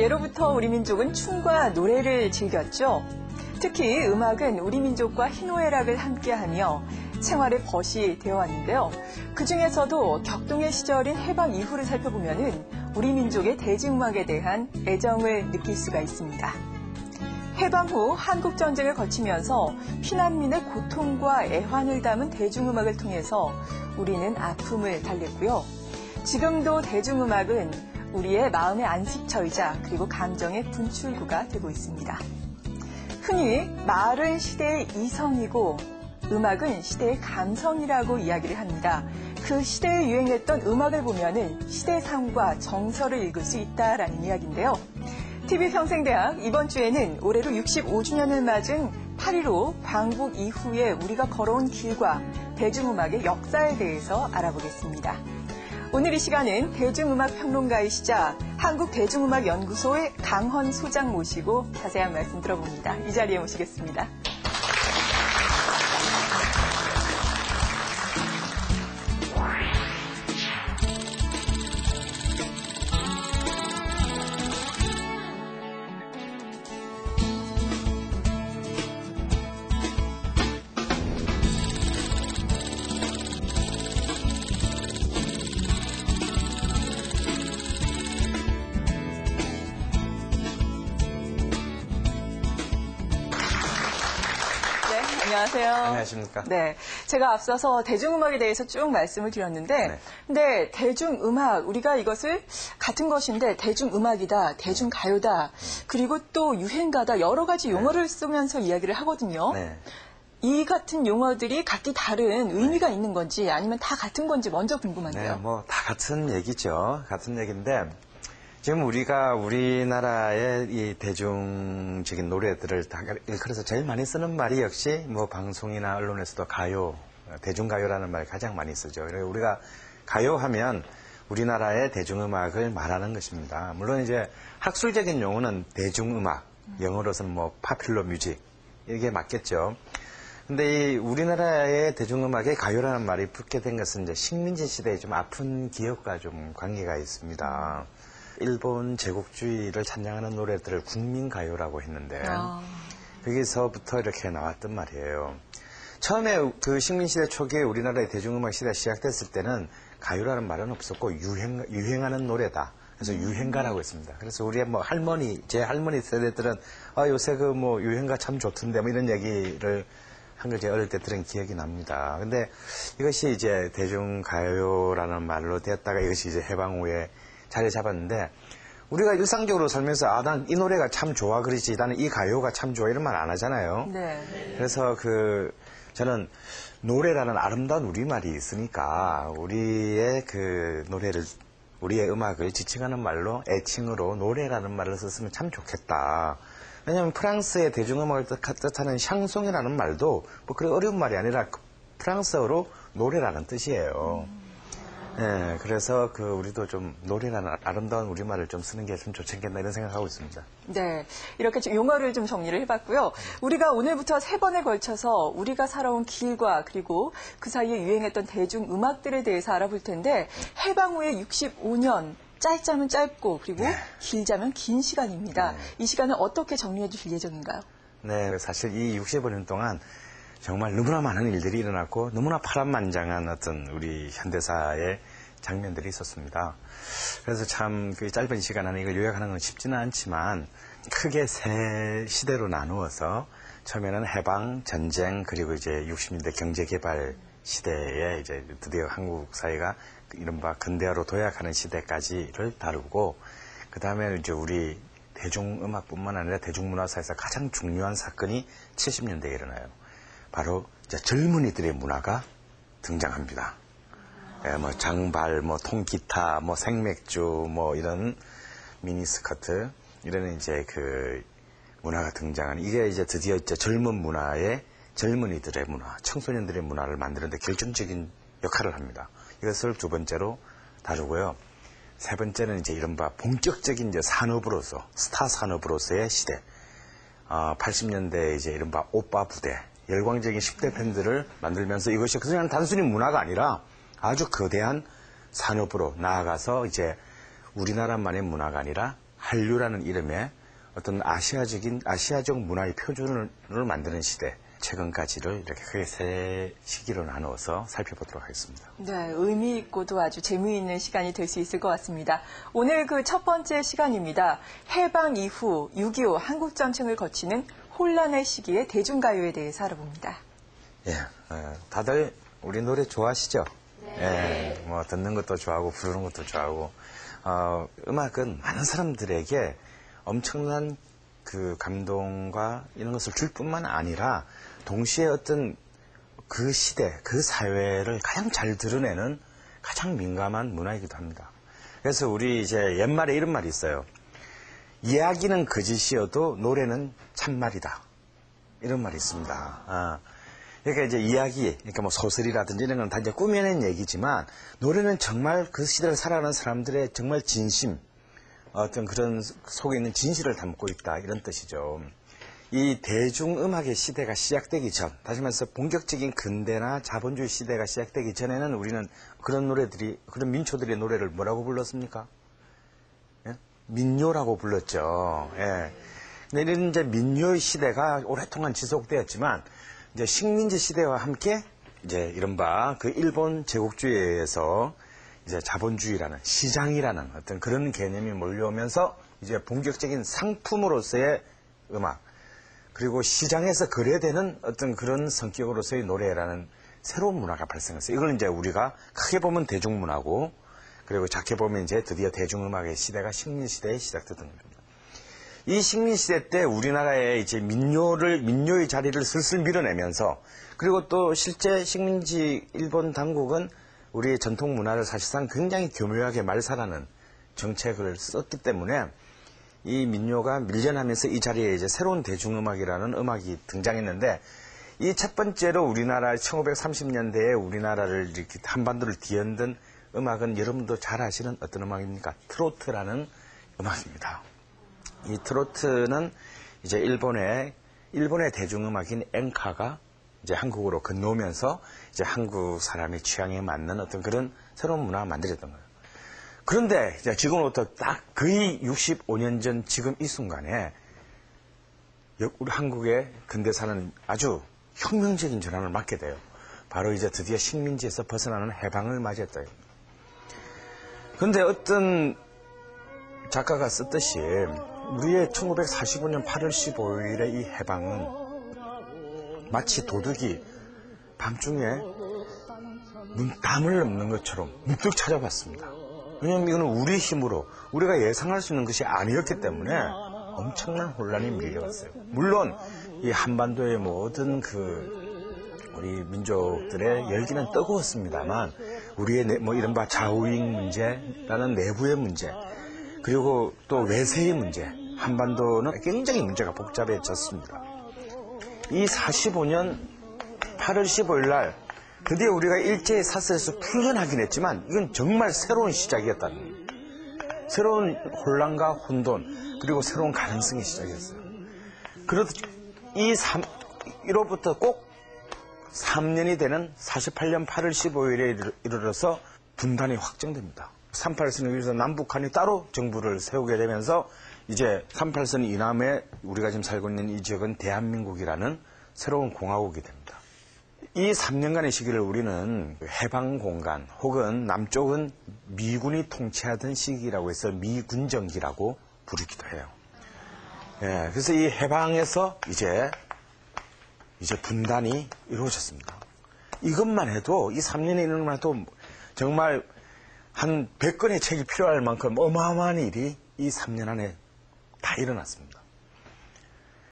예로부터 우리 민족은 춤과 노래를 즐겼죠. 특히 음악은 우리 민족과 희노애락을 함께하며 생활의 벗이 되어왔는데요. 그중에서도 격동의 시절인 해방 이후를 살펴보면 우리 민족의 대중음악에 대한 애정을 느낄 수가 있습니다. 해방 후 한국전쟁을 거치면서 피난민의 고통과 애환을 담은 대중음악을 통해서 우리는 아픔을 달랬고요. 지금도 대중음악은 우리의 마음의 안식처이자 그리고 감정의 분출구가 되고 있습니다. 흔히 말은 시대의 이성이고 음악은 시대의 감성이라고 이야기를 합니다. 그 시대에 유행했던 음악을 보면은 시대상과 정서를 읽을 수 있다라는 이야기인데요. TV평생대학 이번 주에는 올해로 65주년을 맞은 8.15 광복 이후에 우리가 걸어온 길과 대중음악의 역사에 대해서 알아보겠습니다. 오늘 이 시간은 대중음악 평론가이시자 한국대중음악연구소의 강헌 소장 모시고 자세한 말씀 들어봅니다. 이 자리에 모시겠습니다. 안녕하세요. 안녕하십니까. 네, 제가 앞서서 대중음악에 대해서 쭉 말씀을 드렸는데, 네. 근데 대중음악, 우리가 이것을 같은 것인데 대중음악이다, 대중가요다, 그리고 또 유행가다, 여러 가지 용어를 쓰면서 이야기를 하거든요. 네. 이 같은 용어들이 각기 다른 의미가 있는 건지 아니면 다 같은 건지 먼저 궁금한데요. 네, 뭐 다 같은 얘기죠. 같은 얘기인데 지금 우리가 우리나라의 이 대중적인 노래들을 다 일컬어서 제일 많이 쓰는 말이 역시 뭐 방송이나 언론에서도 가요, 대중가요라는 말 가장 많이 쓰죠. 그래서 우리가 가요하면 우리나라의 대중음악을 말하는 것입니다. 물론 이제 학술적인 용어는 대중음악, 영어로서는 뭐 파퓰러 뮤직 이게 맞겠죠. 근데 이 우리나라의 대중음악에 가요라는 말이 붙게 된 것은 이제 식민지 시대의 좀 아픈 기억과 좀 관계가 있습니다. 일본 제국주의를 찬양하는 노래들을 국민가요라고 했는데 거기서부터 이렇게 나왔단 말이에요. 처음에 그 식민시대 초기에 우리나라의 대중음악 시대가 시작됐을 때는 가요라는 말은 없었고 유행하는 노래다. 그래서 유행가라고 했습니다. 그래서 우리의 뭐 제 할머니 세대들은 요새 그 뭐 유행가 참 좋던데 뭐 이런 얘기를 한 걸 제가 어릴 때 들은 기억이 납니다. 근데 이것이 이제 대중가요라는 말로 되었다가 이것이 이제 해방 후에 자리 잡았는데 우리가 일상적으로 살면서 난 이 노래가 참 좋아 그러지 나는 이 가요가 참 좋아 이런 말 안 하잖아요. 네. 그래서 저는 노래라는 아름다운 우리말이 있으니까 우리의 그 노래를 우리의 음악을 지칭하는 말로 애칭으로 노래라는 말을 썼으면 참 좋겠다. 왜냐하면 프랑스의 대중음악을 뜻하는 샹송이라는 말도 뭐 그런 어려운 말이 아니라 프랑스어로 노래라는 뜻이에요. 네, 그래서 우리도 좀 노래라는 아름다운 우리말을 좀 쓰는 게 좀 좋지 않겠나 이런 생각하고 있습니다. 네, 이렇게 좀 용어를 좀 정리를 해봤고요. 우리가 오늘부터 3번에 걸쳐서 우리가 살아온 길과 그리고 그 사이에 유행했던 대중음악들에 대해서 알아볼 텐데 해방 후에 65년 짧자면 짧고 그리고 길자면 긴 시간입니다. 이 시간을 어떻게 정리해 주실 예정인가요? 네, 사실 이 65년 동안 정말 너무나 많은 일들이 일어났고 너무나 파란만장한 어떤 우리 현대사의 장면들이 있었습니다. 그래서 참 그 짧은 시간 안에 이걸 요약하는 건 쉽지는 않지만 크게 세 시대로 나누어서 처음에는 해방, 전쟁, 그리고 이제 60년대 경제개발 시대에 이제 드디어 한국 사회가 이른바 근대화로 도약하는 시대까지를 다루고 그 다음에 이제 우리 대중음악뿐만 아니라 대중문화사에서 가장 중요한 사건이 70년대에 일어나요. 바로 이제 젊은이들의 문화가 등장합니다. 뭐 장발, 뭐 통기타, 뭐 생맥주, 뭐 이런 미니스커트 이런 이제 그 문화가 등장하는 이게 이제 드디어 이제 젊은 문화의 젊은이들의 문화, 청소년들의 문화를 만드는데 결정적인 역할을 합니다. 이것을 두 번째로 다루고요. 세 번째는 이제 이른바 본격적인 이제 산업으로서 스타 산업으로서의 시대. 80년대 이제 이른바 오빠 부대. 열광적인 10대 밴드를 만들면서 이것이 그냥 단순히 문화가 아니라 아주 거대한 산업으로 나아가서 이제 우리나라만의 문화가 아니라 한류라는 이름의 어떤 아시아적 문화의 표준을 만드는 시대, 최근까지를 이렇게 크게 세 시기로 나누어서 살펴보도록 하겠습니다. 네, 의미 있고도 아주 재미있는 시간이 될 수 있을 것 같습니다. 오늘 그 첫 번째 시간입니다. 해방 이후 6.25 한국전쟁을 거치는 혼란의 시기의 대중가요에 대해서 알아봅니다. 예, 다들 우리 노래 좋아하시죠? 네. 예, 뭐 듣는 것도 좋아하고 부르는 것도 좋아하고 음악은 많은 사람들에게 엄청난 그 감동과 이런 것을 줄 뿐만 아니라 동시에 어떤 그 시대, 그 사회를 가장 잘 드러내는 가장 민감한 문화이기도 합니다. 그래서 우리 이제 옛말에 이런 말이 있어요. 이야기는 거짓이어도 노래는 참말이다. 이런 말이 있습니다. 그러니까 이제 이야기, 그러니까 뭐 소설이라든지 이런 건 다 이제 꾸며낸 얘기지만 노래는 정말 그 시대를 살아가는 사람들의 정말 진심, 어떤 그런 속에 있는 진실을 담고 있다. 이런 뜻이죠. 이 대중음악의 시대가 시작되기 전, 다시 말해서 본격적인 근대나 자본주의 시대가 시작되기 전에는 우리는 그런 노래들이, 그런 민초들의 노래를 뭐라고 불렀습니까? 예? 민요라고 불렀죠. 예. 근데 이런 이제 민요의 시대가 오랫동안 지속되었지만, 이제 식민지 시대와 함께 이제 이른바 그 일본 제국주의에 의해서 이제 자본주의라는 시장이라는 어떤 그런 개념이 몰려오면서 이제 본격적인 상품으로서의 음악, 그리고 시장에서 거래되는 어떤 그런 성격으로서의 노래라는 새로운 문화가 발생했어요. 이걸 이제 우리가 크게 보면 대중문화고, 그리고 작게 보면 이제 드디어 대중음악의 시대가 식민시대에 시작되던 겁니다. 이 식민시대 때 우리나라의 이제 민요의 자리를 슬슬 밀어내면서, 그리고 또 실제 식민지 일본 당국은 우리의 전통 문화를 사실상 굉장히 교묘하게 말살하는 정책을 썼기 때문에 이 민요가 밀려나면서 이 자리에 이제 새로운 대중음악이라는 음악이 등장했는데, 이 첫 번째로 우리나라 1930년대에 우리나라를 이렇게 한반도를 뒤흔든 음악은 여러분도 잘 아시는 어떤 음악입니까? 트로트라는 음악입니다. 이 트로트는 이제 일본의 대중음악인 엔카가 이제 한국으로 건너오면서 이제 한국 사람의 취향에 맞는 어떤 그런 새로운 문화가 만들어졌던 거예요. 그런데 이제 지금부터 딱 거의 65년 전 지금 이 순간에 우리 한국의 근대사는 아주 혁명적인 전환을 맞게 돼요. 바로 이제 드디어 식민지에서 벗어나는 해방을 맞이했다. 그런데 어떤 작가가 썼듯이 우리의 1945년 8월 15일의 이 해방은 마치 도둑이 밤중에 담을 넘는 것처럼 문득 찾아봤습니다. 왜냐하면 이거는 우리 힘으로 우리가 예상할 수 있는 것이 아니었기 때문에 엄청난 혼란이 밀려왔어요. 물론 이 한반도의 모든 우리 민족들의 열기는 뜨거웠습니다만 우리의 뭐 이른바 좌우익 문제라는 내부의 문제, 그리고 또 외세의 문제, 한반도는 굉장히 문제가 복잡해졌습니다. 이 45년 8월 15일 날 드디어 우리가 일제의 사슬에서 풀려나긴 했지만 이건 정말 새로운 시작이었다는 거예요. 새로운 혼란과 혼돈, 그리고 새로운 가능성이 시작했어요. 그렇듯 이로부터 꼭 3년이 되는 48년 8월 15일에 이르러서 분단이 확정됩니다. 38선을 위해서 남북한이 따로 정부를 세우게 되면서 이제 38선 이남에 우리가 지금 살고 있는 이 지역은 대한민국이라는 새로운 공화국이 됩니다. 이 3년간의 시기를 우리는 해방공간 혹은 남쪽은 미군이 통치하던 시기라고 해서 미군정기라고 부르기도 해요. 예, 그래서 이 해방에서 이제 분단이 이루어졌습니다. 이것만 해도 이 3년에 있는 것만 해도 정말 한 100권의 책이 필요할 만큼 어마어마한 일이 이 3년 안에 다 일어났습니다.